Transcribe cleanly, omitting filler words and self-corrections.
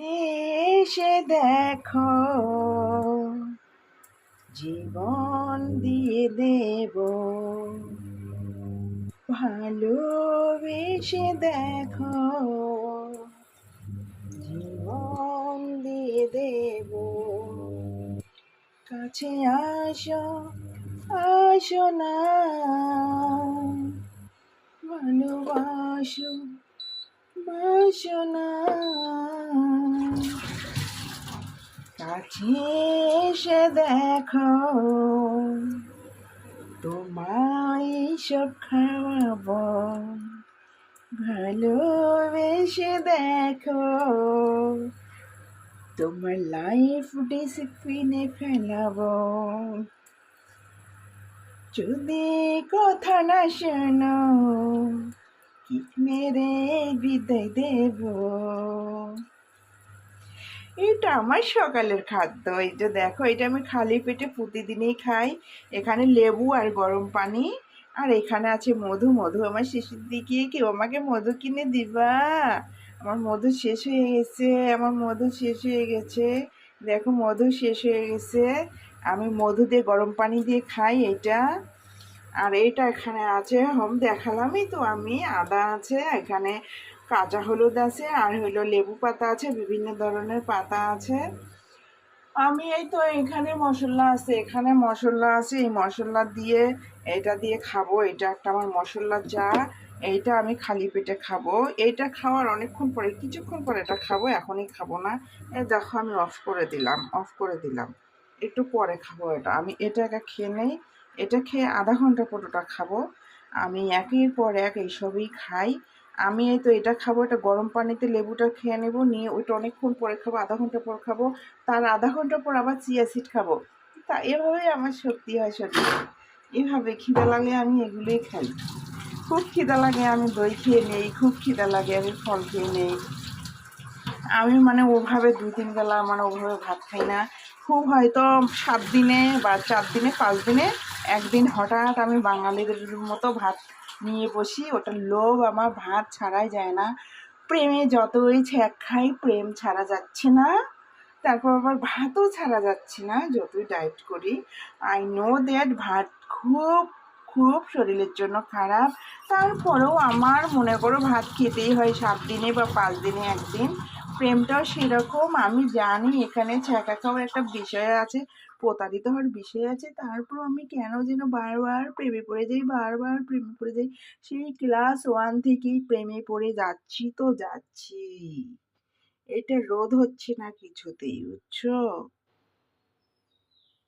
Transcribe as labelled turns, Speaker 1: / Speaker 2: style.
Speaker 1: এসে দেখো, জীবন দিয়ে দেব, ভালোবেসে দেখো, জীবন দিয়ে দেব। কাছে আসো, আসো না, ভালোবাসো, বাসো না। কাছে এসে দেখো, তোমায় সব খাওয়াবো, ভালোবেসে দেখো, তোমার লাইফ ডিসিপ্লিনে ফেলাবো। যদি কথা না শোনো, কিক মেরে বিদায় দেব। এটা আমার সকালের খাদ্য। এই যে দেখো, এটা আমি খালি পেটে প্রতিদিনই খাই। এখানে লেবু আর গরম পানি, আর এখানে আছে মধু। মধু আমার শিশুর দিকে, কেউ আমাকে মধু কিনে দিবা? আমার মধু শেষ হয়ে গেছে, আমার মধু শেষ হয়ে গেছে। দেখো, মধু শেষ হয়ে গেছে। আমি মধু দিয়ে গরম পানি দিয়ে খাই এটা। আর এইটা এখানে আছে, দেখালামই তো আমি। আদা আছে এখানে, কাঁচা হলুদ আছে, আর হইলো লেবু পাতা আছে, বিভিন্ন ধরনের পাতা আছে। আমি এই তো এখানে মশলা আছে, এখানে মশলা আছে, এই মশলা দিয়ে এটা দিয়ে খাবো। এটা একটা আমার মশলা চা। এইটা আমি খালি পেটে খাবো। এইটা খাওয়ার অনেকক্ষণ পরে, কিছুক্ষণ পরে এটা খাবো, এখনই খাবো না। এই দেখো, আমি অফ করে দিলাম, অফ করে দিলাম। একটু পরে খাবো এটা। আমি এটা খেয়ে নেই। এটা খেয়ে আধা ঘন্টা পর ওটা খাবো। আমি একের পর এক এইসবই খাই। আমি এই তো এটা খাবো, এটা গরম পানিতে লেবুটা খেয়ে নেবো, নিয়ে ওইটা অনেকক্ষণ পরে খাবো, আধা ঘন্টা পর খাবো। তার আধা ঘন্টা পর আবার চিয়া সিড খাবো। তা এভাবেই আমার শক্তি হয় শরীরে। এভাবে খিদা লাগলে আমি এগুলোই খাই। খুব খিদা লাগে আমি দই খেয়ে নেই, খুব খিদা লাগে আমি ফল খেয়ে নেই। আমি ওভাবে 2-3 বেলা ওভাবে ভাত খাই না। খুব হয়তো 7 দিনে বা 4 দিনে 5 দিনে একদিন হঠাৎ আমি বাঙালিদের মতো ভাত নিয়ে বসি। ওটা লোভ, আমার ভাত ছাড়াই যায় না। প্রেমে যতই ছ্যাঁক খাই, প্রেম ছাড়া যাচ্ছে না। তারপর আবার ভাতও ছাড়া যাচ্ছে না যতই ডায়েট করি। আই নো দ্যাট ভাত খুব খুব শরীরের জন্য খারাপ। তারপরেও আমার মনে করো ভাত খেতেই হয় 7 দিনে বা 5 দিনে একদিন। প্রেমটাও সেরকম। আমি জানি এখানে ছ্যাঁকা খাওয়ার একটা বিষয় আছে, প্রতারিত হওয়ার বিষয় আছে। তারপরও আমি কেন যেন বারবার প্রেমে পড়ে যাই, বারবার প্রেমে পড়ে যাই। সেই ক্লাস 1 থেকেই প্রেমে পড়ে যাচ্ছি তো যাচ্ছি। এটা রোধ হচ্ছে না কিছুতেই, বুঝছো?